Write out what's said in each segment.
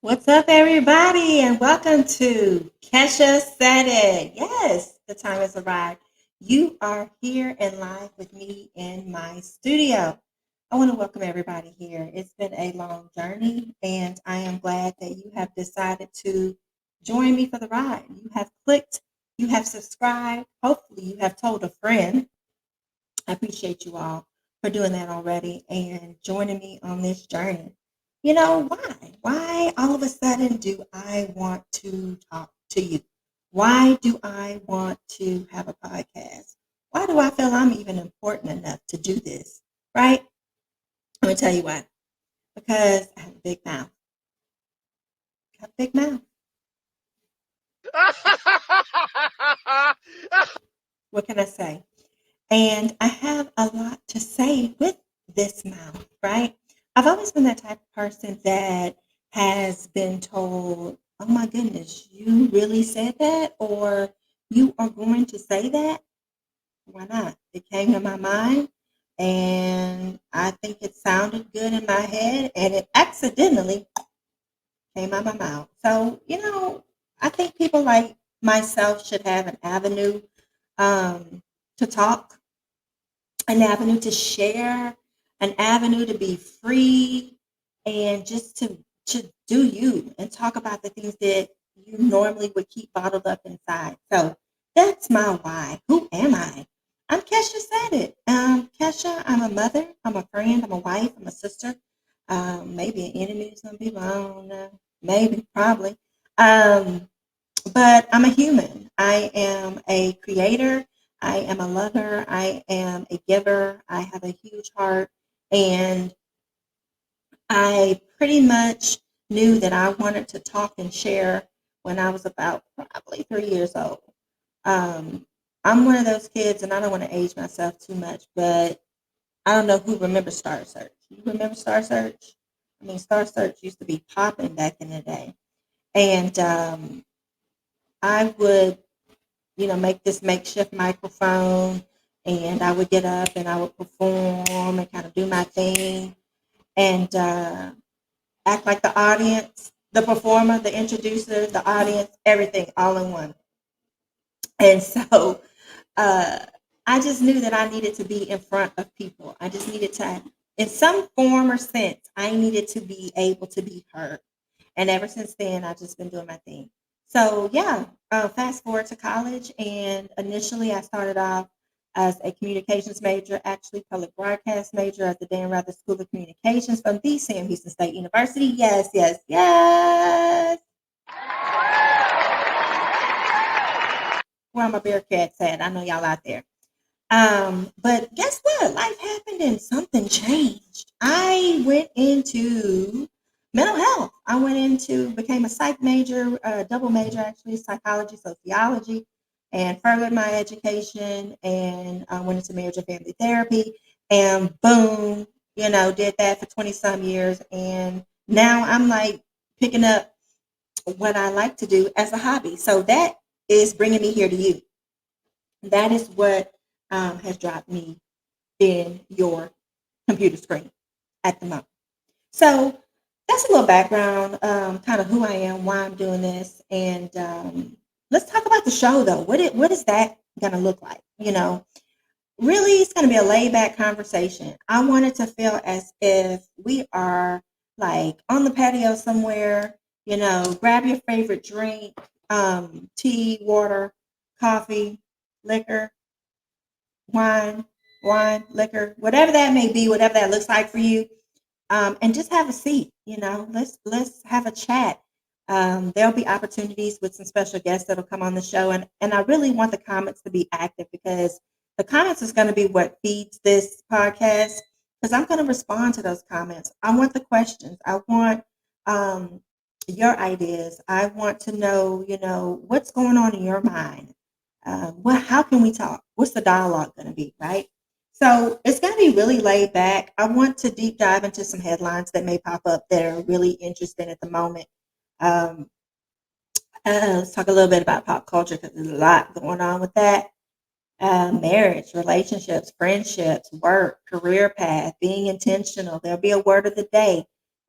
What's up, everybody, and welcome to Kesha Said It. Yes, the time has arrived. You are here and live with me in my studio. I want to welcome everybody here. It's been a long journey, and I am glad that you have decided to join me for the ride. You have clicked, you have subscribed, hopefully, you have told a friend. I appreciate you all for doing that already and joining me on this journey. You know, why? Why all of a sudden do I want to talk to you? Why do I want to have a podcast? Why do I feel I'm even important enough to do this? Right? Let me tell you why. Because I have a big mouth. I have a big mouth. What can I say? And I have a lot to say with this mouth, right? I've always been that type of person that has been told, oh my goodness, you really said that? Or you are going to say that? Why not? It came to my mind and I think it sounded good in my head and it accidentally came out my mouth. So, I think people like myself should have an avenue to talk, an avenue to share, an avenue to be free, and just to do you and talk about the things that you normally would keep bottled up inside. So that's my why. Who am I? I'm Kesha Said It. Kesha, I'm a mother, I'm a friend, I'm a wife, I'm a sister, maybe an enemy to some people. I don't know. Maybe, probably. Um, but I'm a human. I am a creator. I am a lover. I am a giver. I have a huge heart. And I pretty much knew that I wanted to talk and share when I was about probably 3 years old. Um, I'm one of those kids, and I don't want to age myself too much, but I don't know who remembers Star Search. You remember Star Search? I mean, Star Search used to be popping back in the day. And I would make this makeshift microphone and I would get up and I would perform and kind of do my thing and act like the audience, the performer, the introducer, the audience, everything all in one. And so uh, I just knew that I needed to be in front of people. I just needed to, in some form or sense, I needed to be able to be heard. And ever since then, I've just been doing my thing. So yeah, fast forward to college, and initially I started off as a communications major, actually public broadcast major at the Dan Rather School of Communications from the Sam Houston State University. Yes, yes, yes. Where my Bearcats at? I know y'all out there. But guess what? Life happened and something changed. I went into mental health. I went into became a psych major, double major actually, psychology, sociology, and furthered my education and went into marriage and family therapy. And boom, did that for 20 some years. And now I'm like picking up what I like to do as a hobby. So that is bringing me here to you. That is what has dropped me in your computer screen at the moment. So that's a little background, kind of who I am, why I'm doing this, and let's talk about the show though. What is that going to look like? Really, it's going to be a laid back conversation. I want it to feel as if we are like on the patio somewhere. Grab your favorite drink, tea, water, coffee, liquor, wine, liquor, whatever that may be, whatever that looks like for you, and just have a seat. Let's have a chat. There'll be opportunities with some special guests that'll come on the show, and I really want the comments to be active because the comments is going to be what feeds this podcast. Because I'm going to respond to those comments. I want the questions. I want your ideas. I want to know, what's going on in your mind. How can we talk? What's the dialogue going to be, right? So it's going to be really laid back. I want to deep dive into some headlines that may pop up that are really interesting at the moment. Um, let's talk a little bit about pop culture because there's a lot going on with that. Marriage, relationships, friendships, work, career path, being intentional. There'll be a word of the day.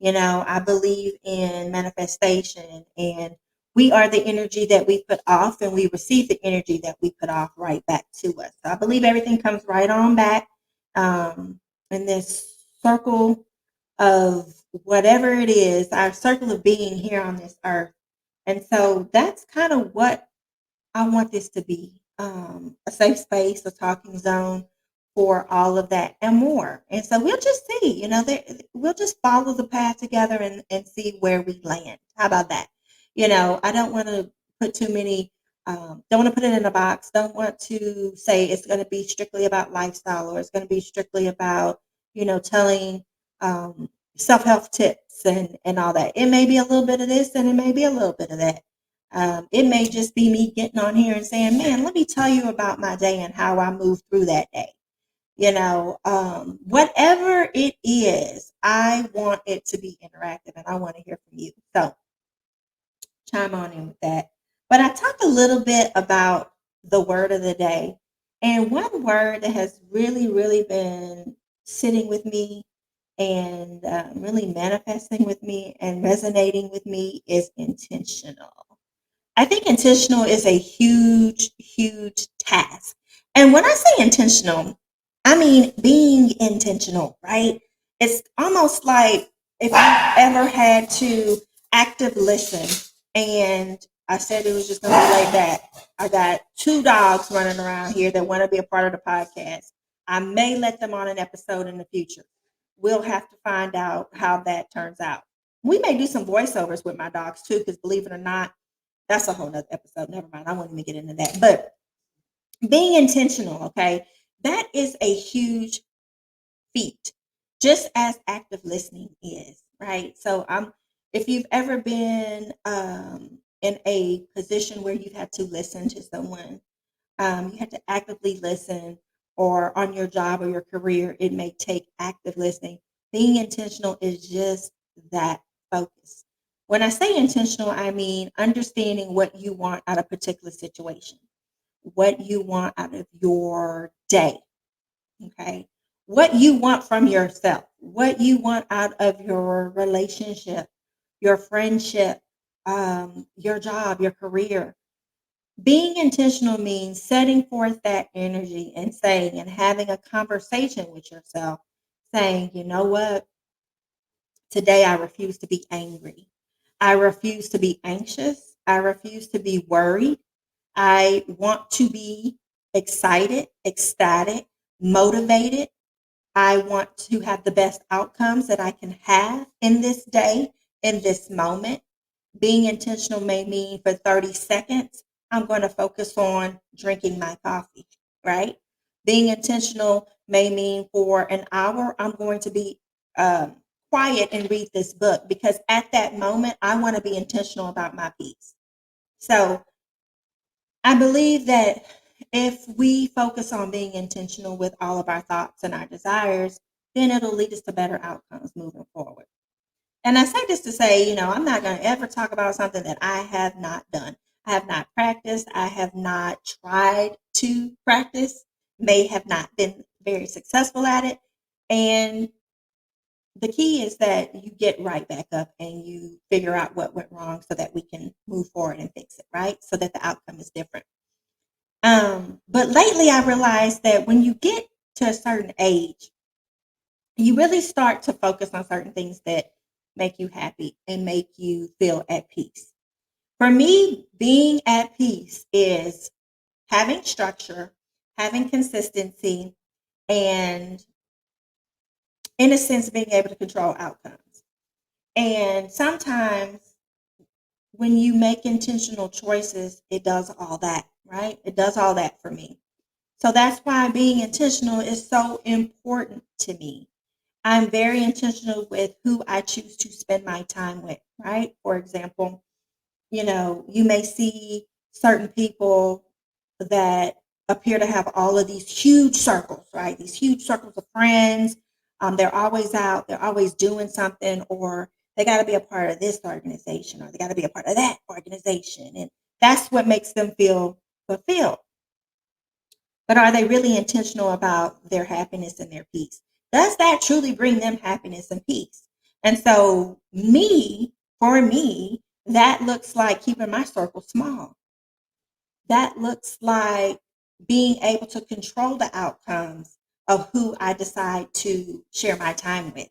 I believe in manifestation, and we are the energy that we put off, and we receive the energy that we put off right back to us. So I believe everything comes right on back in this circle of whatever it is, our circle of being here on this earth. And so that's kind of what I want this to be, a safe space, a talking zone for all of that and more. And so we'll just see, we'll just follow the path together and see where we land. How about that? I don't want to put too many, don't want to put it in a box. Don't want to say it's going to be strictly about lifestyle or it's going to be strictly about, telling self help tips and all that. It may be a little bit of this and it may be a little bit of that. It may just be me getting on here and saying, man, let me tell you about my day and how I moved through that day. Whatever it is, I want it to be interactive and I want to hear from you. So chime on in with that. But I talked a little bit about the word of the day. And one word that has really, really been sitting with me and really manifesting with me and resonating with me is intentional. I think intentional is a huge, huge task. And when I say intentional, I mean being intentional, right? It's almost like if you ever had to active listen, and I said it was just going to be like that. I got two dogs running around here that want to be a part of the podcast. I may let them on an episode in the future. We'll have to find out how that turns out. We may do some voiceovers with my dogs too, because believe it or not, that's a whole nother episode. Never mind. I won't even get into that. But being intentional, okay, that is a huge feat, just as active listening is, right? So if you've ever been in a position where you've had to listen to someone, you have to actively listen, or on your job or your career, it may take active listening. Being intentional is just that focus. When I say intentional, I mean understanding what you want out of a particular situation, what you want out of your day, okay? What you want from yourself, what you want out of your relationship, your friendship, your job, your career. Being intentional means setting forth that energy and saying and having a conversation with yourself, saying, you know what? Today I refuse to be angry. I refuse to be anxious. I refuse to be worried. I want to be excited, ecstatic, motivated. I want to have the best outcomes that I can have in this day, in this moment. Being intentional may mean for 30 seconds, I'm going to focus on drinking my coffee, right? Being intentional may mean for an hour, I'm going to be um, quiet and read this book because at that moment, I want to be intentional about my peace. So I believe that if we focus on being intentional with all of our thoughts and our desires, then it'll lead us to better outcomes moving forward. And I say this to say, I'm not going to ever talk about something that I have not done. I have not practiced. I have not tried to practice, may have not been very successful at it. And the key is that you get right back up and you figure out what went wrong so that we can move forward and fix it, right? So that the outcome is different. But lately I realized that when you get to a certain age, you really start to focus on certain things that make you happy and make you feel at peace. For me, being at peace is having structure, having consistency, and in a sense, being able to control outcomes. And sometimes when you make intentional choices, it does all that, right? It does all that for me. So that's why being intentional is so important to me. I'm very intentional with who I choose to spend my time with, right? For example, you may see certain people that appear to have all of these huge circles, right? These huge circles of friends. They're always out, they're always doing something, or they got to be a part of this organization, or they got to be a part of that organization. And that's what makes them feel fulfilled. But are they really intentional about their happiness and their peace? Does that truly bring them happiness and peace? And so, for me, that looks like keeping my circle small. That looks like being able to control the outcomes of who I decide to share my time with.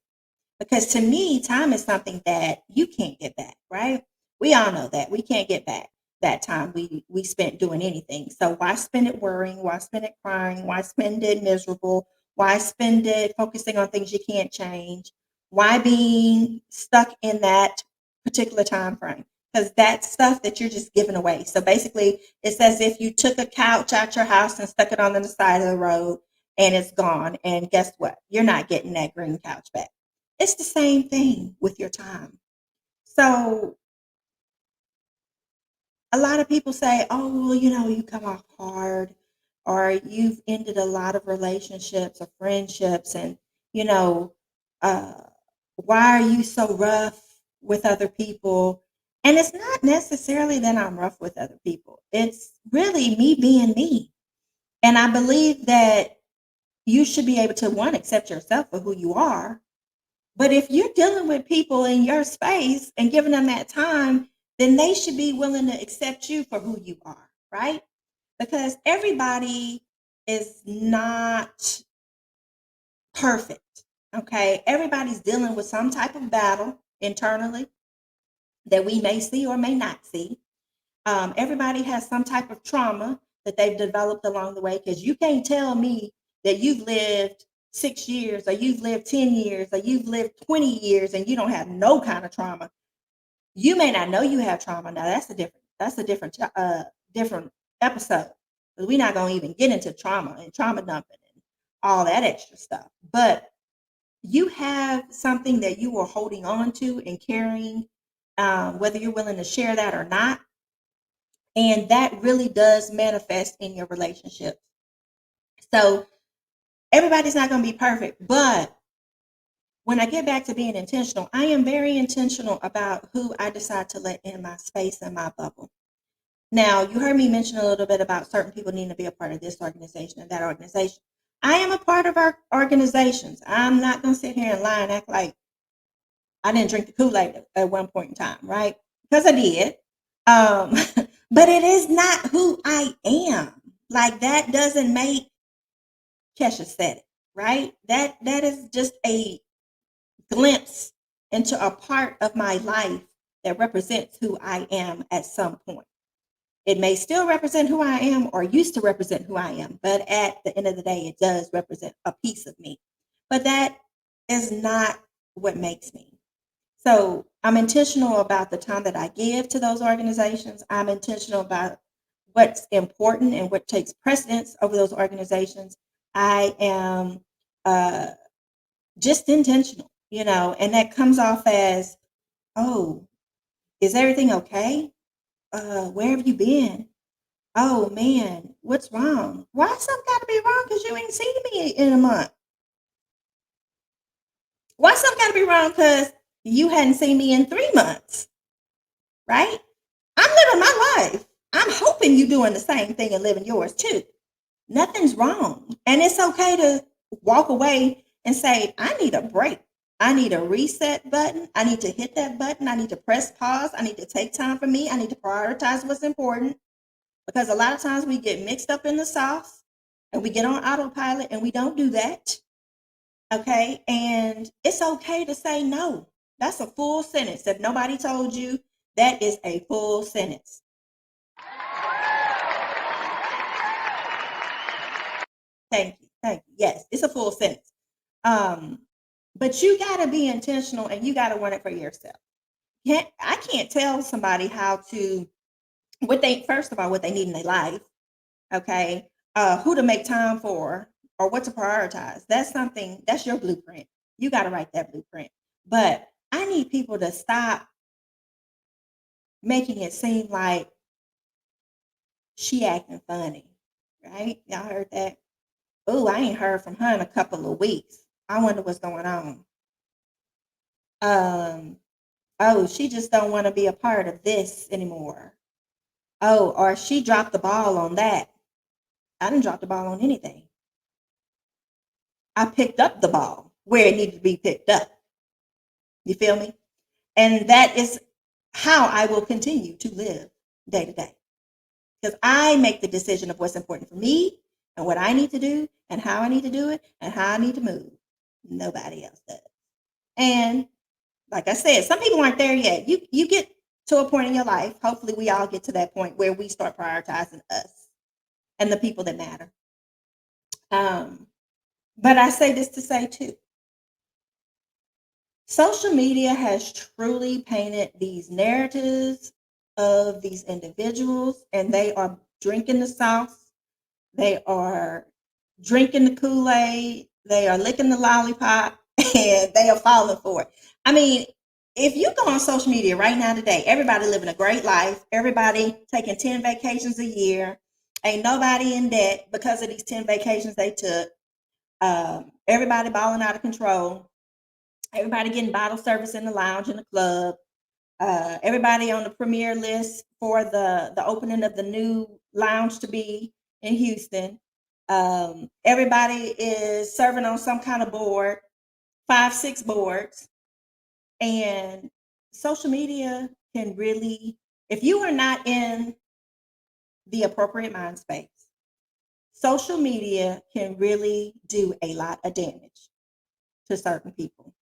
Because to me, time is something that you can't get back, right? We all know that. We can't get back that time we spent doing anything. So why spend it worrying? Why spend it crying? Why spend it miserable? Why spend it focusing on things you can't change? Why being stuck in that particular time frame? Because that's stuff that you're just giving away. So basically, it's as if you took a couch out your house and stuck it on the side of the road and it's gone. And guess what? You're not getting that green couch back. It's the same thing with your time. So a lot of people say, oh, well, you come off hard, or you've ended a lot of relationships or friendships, and, you know, uh, why are you so rough with other people? And it's not necessarily that I'm rough with other people, it's really me being me. And I believe that you should be able to, one, accept yourself for who you are. But if you're dealing with people in your space and giving them that time, then they should be willing to accept you for who you are, right? Because everybody is not perfect, okay? Everybody's dealing with some type of battle internally that we may see or may not see. Everybody has some type of trauma that they've developed along the way, because you can't tell me that you've lived 6 years, or you've lived 10 years, or you've lived 20 years and you don't have no kind of trauma. You may not know you have trauma. Now that's a different episode. 'Cause we're not gonna even get into trauma and trauma dumping and all that extra stuff. But you have something that you are holding on to and carrying, whether you're willing to share that or not. And that really does manifest in your relationships. So everybody's not going to be perfect. But when I get back to being intentional, I am very intentional about who I decide to let in my space and my bubble. Now, you heard me mention a little bit about certain people needing to be a part of this organization and that organization. I am a part of our organizations. I'm not going to sit here and lie and act like I didn't drink the Kool-Aid at one point in time, right? Because I did. Um, but it is not who I am. Like, that doesn't make Kesha said it, right? That is just a glimpse into a part of my life that represents who I am at some point. It may still represent who I am, or used to represent who I am, but at the end of the day, it does represent a piece of me. But that is not what makes me. So I'm intentional about the time that I give to those organizations. I'm intentional about what's important and what takes precedence over those organizations. I am uh, just intentional, and that comes off as, oh, is everything okay? Where have you been? Oh man, what's wrong? Why something got to be wrong? Because you ain't seen me in a month. Why something got to be wrong? Because you hadn't seen me in 3 months, right? I'm living my life. I'm hoping you doing the same thing and living yours too. Nothing's wrong. And it's okay to walk away and say, I need a break. I need a reset button. I need to hit that button. I need to press pause. I need to take time for me. I need to prioritize what's important, because a lot of times we get mixed up in the sauce and we get on autopilot, and we don't do that. Okay. And it's okay to say no. That's a full sentence. If nobody told you, that is a full sentence. Thank you. Thank you. Yes, it's a full sentence. Um, but you got to be intentional, and you got to want it for yourself. I can't tell somebody how to, first of all, what they need in their life. Okay. Who to make time for, or what to prioritize. That's your blueprint. You got to write that blueprint. But I need people to stop making it seem like she acting funny. right? Y'all heard that? Oh, I ain't heard from her in a couple of weeks. I wonder what's going on. Um, oh, she just don't want to be a part of this anymore. Oh, or she dropped the ball on that. I didn't drop the ball on anything. I picked up the ball where it needed to be picked up. You feel me? And that is how I will continue to live day to day. Because I make the decision of what's important for me and what I need to do and how I need to do it and how I need to move. Nobody else does. And like I said, some people aren't there yet. You get to a point in your life. Hopefully, we all get to that point where we start prioritizing us and the people that matter. Um, but I say this to say too, social media has truly painted these narratives of these individuals, and they are drinking the sauce. They are drinking the Kool-Aid. They are licking the lollipop, and they are falling for it. I mean, if you go on social media right now today, everybody living a great life. Everybody taking 10 vacations a year. Ain't nobody in debt because of these 10 vacations they took. Everybody balling out of control. Everybody getting bottle service in the lounge in the club. Everybody on the premier list for the opening of the new lounge to be in Houston. Everybody is serving on some kind of board, 5, 6 boards, and social media can really, if you are not in the appropriate mind space, social media can really do a lot of damage to certain people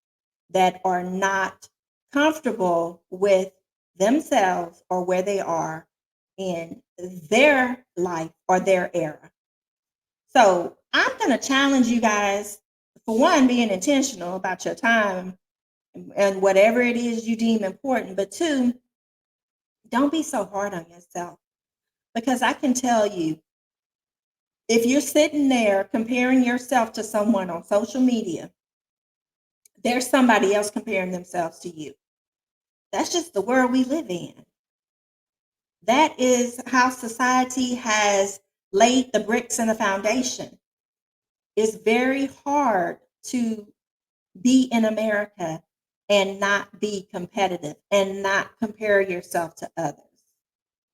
that are not comfortable with themselves or where they are in their life or their era. So I'm going to challenge you guys, for one, being intentional about your time and whatever it is you deem important. But two, don't be so hard on yourself, because I can tell you, if you're sitting there comparing yourself to someone on social media, there's somebody else comparing themselves to you. That's just the world we live in. That is how society has laid the bricks and the foundation. It's very hard to be in America and not be competitive and not compare yourself to others.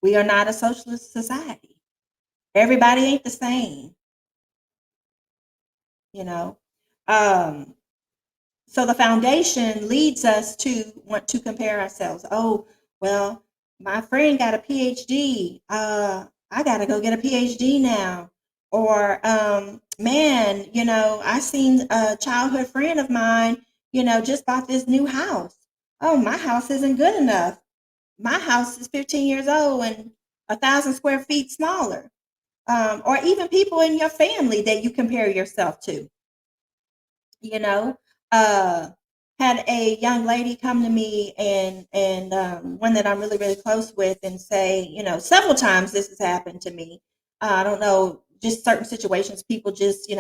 We are not a socialist society. Everybody ain't the same, you know. Um, so the foundation leads us to want to compare ourselves. Oh, well, my friend got a PhD. I got to go get a PhD now. Or, man, I seen a childhood friend of mine, just bought this new house. Oh, my house isn't good enough. My house is 15 years old and 1,000 square feet smaller. Or even people in your family that you compare yourself to, you know uh had a young lady come to me, and one that I'm really really close with, and say, several times this has happened to me. I don't know, just certain situations, people just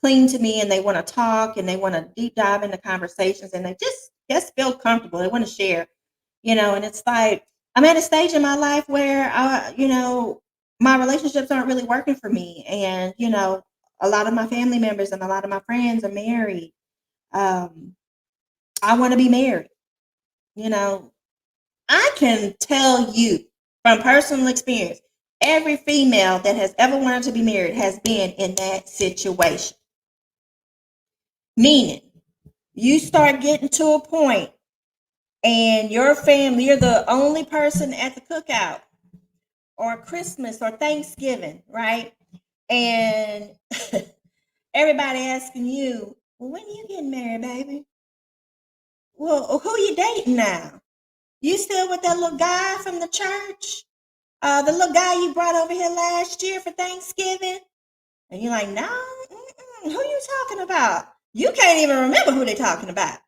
cling to me, and they want to talk, and they want to deep dive into conversations, and they just feel comfortable, they want to share, and it's like, I'm at a stage in my life where my relationships aren't really working for me, and a lot of my family members and a lot of my friends are married. um, I want to be married. You know, I can tell you from personal experience, every female that has ever wanted to be married has been in that situation. Meaning, you start getting to a point and your family, you're the only person at the cookout or Christmas or Thanksgiving, right? And everybody asking you, well, when you getting married, baby? Well, who you dating now? You still with that little guy from the church? The little guy you brought over here last year for Thanksgiving? And you're like, no, who you talking about? You can't even remember who they talking about.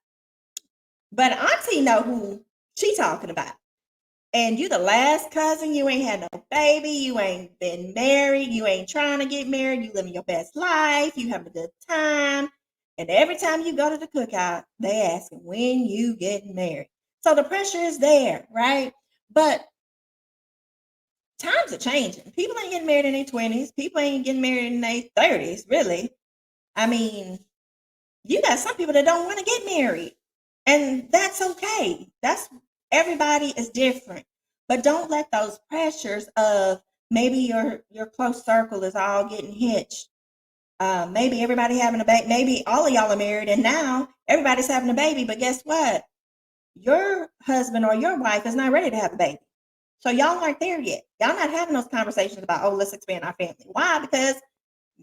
But auntie know who she talking about. And you the last cousin, you ain't had no baby, you ain't been married, you ain't trying to get married, you living your best life, you having a good time. And every time you go to the cookout, they ask when you getting married. So the pressure is there, right? But times are changing. People ain't getting married in their 20s. People ain't getting married in their 30s, really. I mean, you got some people that don't want to get married, and that's okay. That's everybody is different, but don't let those pressures of maybe your close circle is all getting hitched. Maybe everybody having a baby. Maybe all of y'all are married, and now everybody's having a baby. But guess what? Your husband or your wife is not ready to have a baby. So y'all aren't there yet. Y'all not having those conversations about, oh, let's expand our family. Why? Because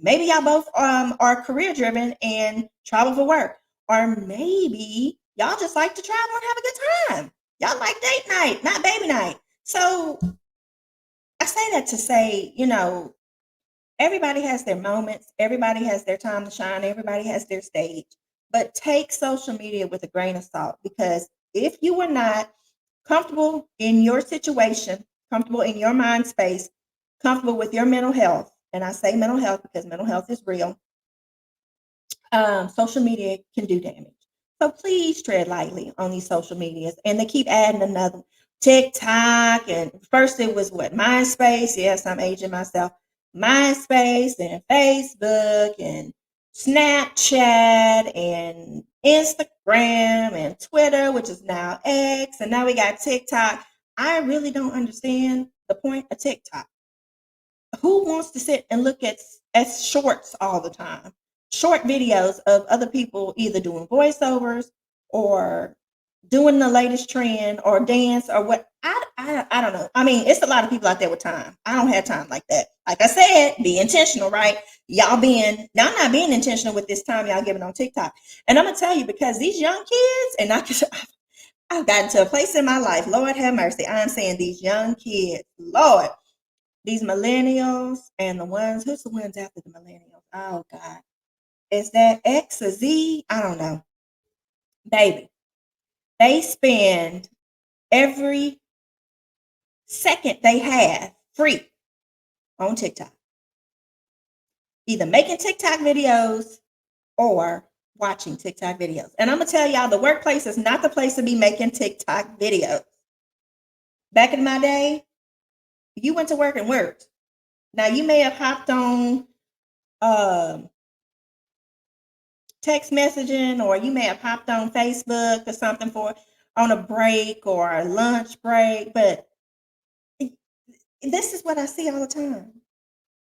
maybe y'all both are career driven and travel for work. Or maybe y'all just like to travel and have a good time. Y'all like date night, not baby night. So I say that to say, everybody has their moments, everybody has their time to shine, everybody has their stage. But take social media with a grain of salt, because if you are not comfortable in your situation, comfortable in your mind space, comfortable with your mental health, and I say mental health because mental health is real, social media can do damage. So please tread lightly on these social medias. And they keep adding another TikTok. And first it was what? MySpace. Yes, I'm aging myself. MySpace and Facebook and Snapchat and Instagram and Twitter, which is now X. And now we got TikTok. I really don't understand the point of TikTok. Who wants to sit and look at shorts all the time? Short videos of other people either doing voiceovers or doing the latest trend or dance or what. I don't know. I mean, it's a lot of people out there with time. I don't have time like that. Like I said, be intentional, right? Y'all not being intentional with this time y'all giving on TikTok. And I'm gonna tell you, because these young kids, and I've gotten to a place in my life, Lord have mercy. I'm saying these young kids, Lord, these millennials and who's the ones after the millennials? Oh God. Is that X or Z? I don't know. Baby, they spend every second they have free on TikTok, either making TikTok videos or watching TikTok videos. And I'm going to tell y'all, the workplace is not the place to be making TikTok videos. Back in my day, you went to work and worked. Now, you may have hopped on text messaging, or you may have hopped on Facebook or something on a break or a lunch break, but this is what I see all the time.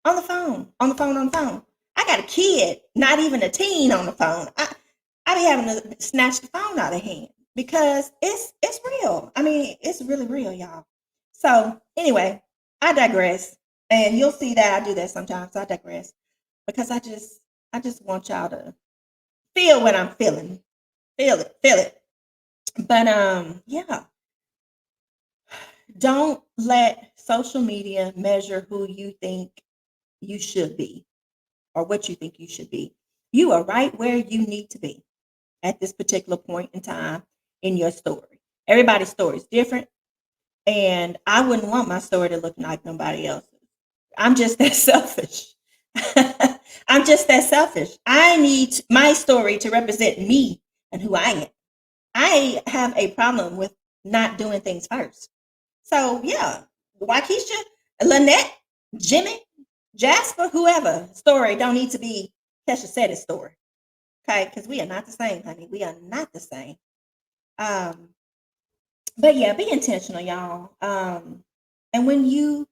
On the phone, on the phone, on the phone. I got a kid, not even a teen, on the phone. I be having to snatch the phone out of hand because it's real. I mean, it's really real, y'all. So anyway, I digress. And you'll see that I do that sometimes. I digress because I just want y'all to feel what I'm feeling. Feel it, feel it. But yeah, don't let social media measure who you think you should be or what you think you should be. You are right where you need to be at this particular point in time in your story. Everybody's story is different, and I wouldn't want my story to look like nobody else's. I'm just that selfish. I'm just that selfish. I need my story to represent me and who I am. I have a problem with not doing things first. So yeah, Waukesha, Lynette, Jimmy, Jasper, whoever story don't need to be Kesha Sette's story. Okay, because we are not the same, honey. We are not the same. Um, but yeah, be intentional, y'all. And when you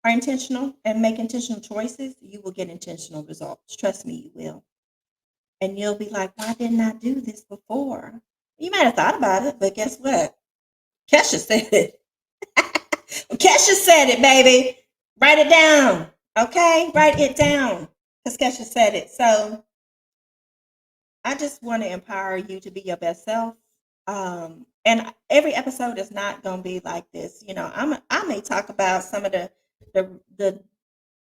are intentional and make intentional choices, you will get intentional results. Trust me, you will. And you'll be like, why didn't I do this before? You might have thought about it, but guess what? Kesha said it. Kesha said it, baby. Write it down. Okay? Write it down. Because Kesha said it. So I just want to empower you to be your best self. And every episode is not going to be like this. I may talk about some of the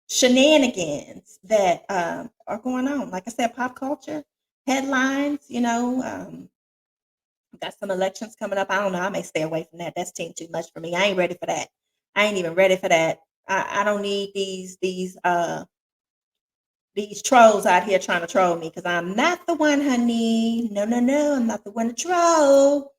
shenanigans that are going on. Like I said, pop culture, headlines, got some elections coming up. I don't know. I may stay away from that. That's too much for me. I ain't ready for that. I ain't even ready for that. I don't need these trolls out here trying to troll me, because I'm not the one, honey. No, no, no. I'm not the one to troll.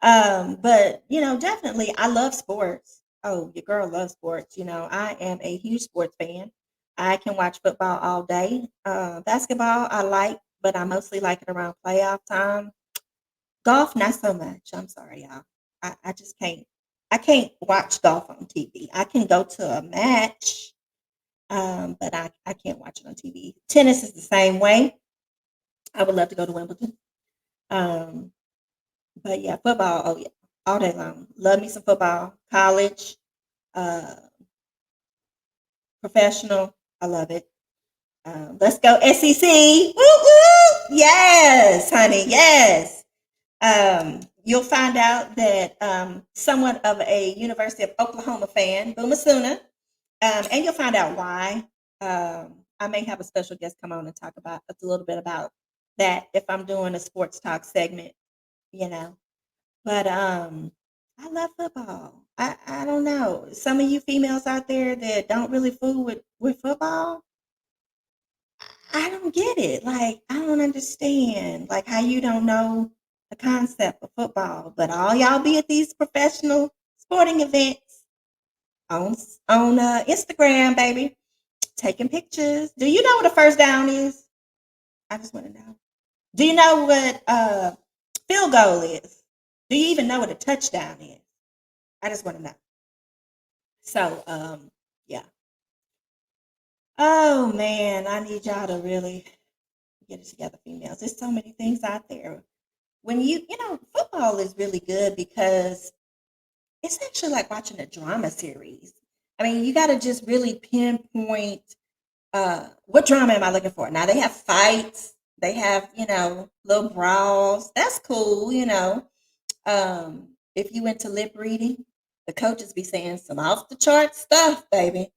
But definitely I love sports. Oh, your girl loves sports. I am a huge sports fan. I can watch football all day. Basketball, I like, but I mostly like it around playoff time. Golf, not so much. I'm sorry, y'all. I just can't. I can't watch golf on TV. I can go to a match, but I can't watch it on TV. Tennis is the same way. I would love to go to Wimbledon. Um, but yeah, football. Oh yeah, all day long. Love me some football. College, uh, professional. I love it. Let's go SEC. Woo woo! Yes, honey. Yes. You'll find out that somewhat of a University of Oklahoma fan, Boomer Sooner, and you'll find out why. I may have a special guest come on and talk about a little bit about that if I'm doing a sports talk segment, you know. But I love football. I don't know. Some of you females out there that don't really fool with football, I don't get it. Like, I don't understand, like, how you don't know the concept of football, but all y'all be at these professional sporting events on Instagram, baby, taking pictures. Do you know what a first down is? I just want to know. Do you know what field goal is? Do you even know what a touchdown is? I just want to know. So, yeah. Oh man, I need y'all to really get it together, females. There's so many things out there. When football is really good because it's actually like watching a drama series. I mean, you got to just really pinpoint what drama am I looking for. Now they have fights, they have little brawls. That's cool. If you into lip reading, the coaches be saying some off the chart stuff, baby.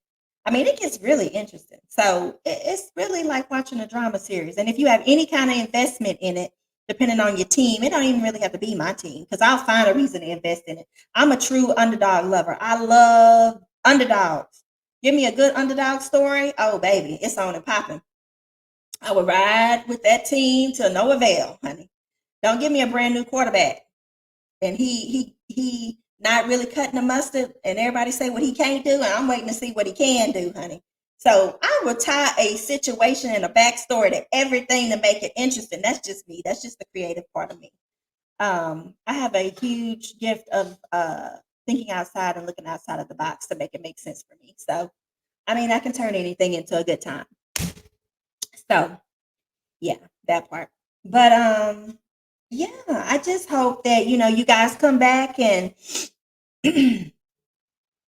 I mean, it gets really interesting. So it's really like watching a drama series. And if you have any kind of investment in it, depending on your team, it don't even really have to be my team because I'll find a reason to invest in it. I'm a true underdog lover. I love underdogs. Give me a good underdog story. Oh, baby, it's on and popping. I would ride with that team to no avail, honey. Don't give me a brand new quarterback and he not really cutting the mustard and everybody say what he can't do and I'm waiting to see what he can do, honey. So I will tie a situation and a backstory to everything to make it interesting. That's just me. That's just the creative part of me. I have a huge gift of thinking outside and looking outside of the box to make it make sense for me. So I mean I can turn anything into a good time. So yeah, that part. But yeah, I just hope that you guys come back and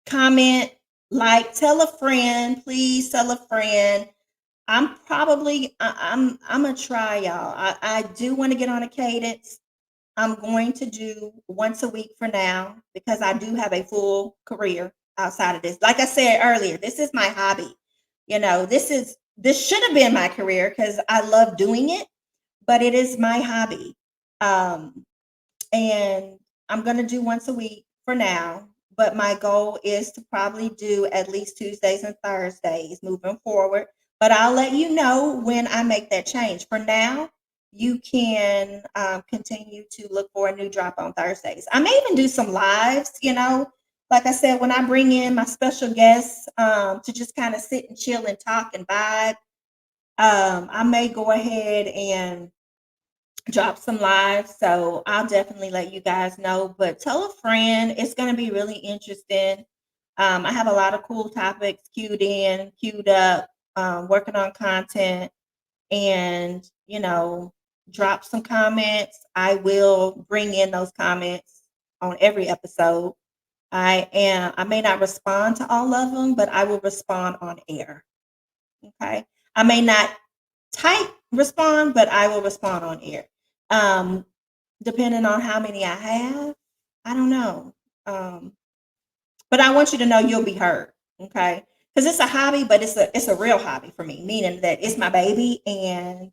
comment, like, tell a friend, please tell a friend. I'm gonna try, y'all. I do want to get on a cadence. I'm going to do once a week for now because I do have a full career outside of this. Like I said earlier, this is my hobby. This should have been my career because I love doing it, but it is my hobby. Um, and I'm going to do once a week for now. But my goal is to probably do at least Tuesdays and Thursdays moving forward. But I'll let you know when I make that change. For now, you can continue to look for a new drop on Thursdays. I may even do some lives, like I said, when I bring in my special guests to just kind of sit and chill and talk and vibe. I may go ahead and drop some lives. So I'll definitely let you guys know. But tell a friend. It's going to be really interesting. I have a lot of cool topics queued up, working on content, and drop some comments. I will bring in those comments on every episode. I may not respond to all of them, but I will respond on air. Okay. I may not type respond, but I will respond on air. Um, Depending on how many I have, I don't know. But I want you to know you'll be heard, okay? Because it's a hobby, but it's a real hobby for me, meaning that it's my baby, and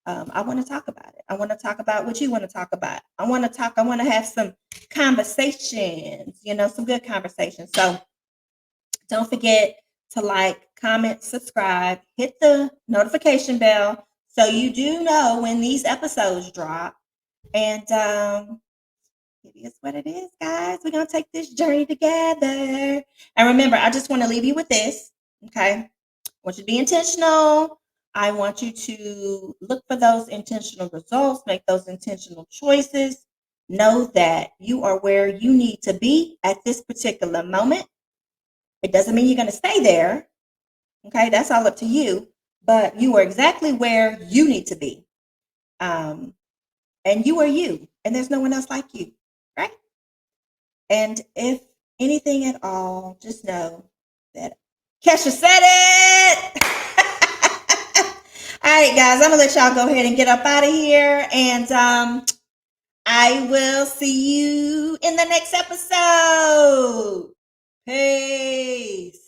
I want to talk about it. I want to talk about what you want to talk about. I want to talk. I want to have some conversations, some good conversations. So don't forget to like, comment, subscribe, hit the notification bell so you do know when these episodes drop. And it is what it is, guys. We're going to take this journey together. And remember, I just want to leave you with this. Okay. I want you to be intentional. I want you to look for those intentional results, make those intentional choices. Know that you are where you need to be at this particular moment. It doesn't mean you're going to stay there. Okay. That's all up to you. But you are exactly where you need to be. And you are you. And there's no one else like you. Right. And if anything at all, just know that Kesha said it. All right, guys, I'm gonna let y'all go ahead and get up out of here, and I will see you in the next episode. Peace.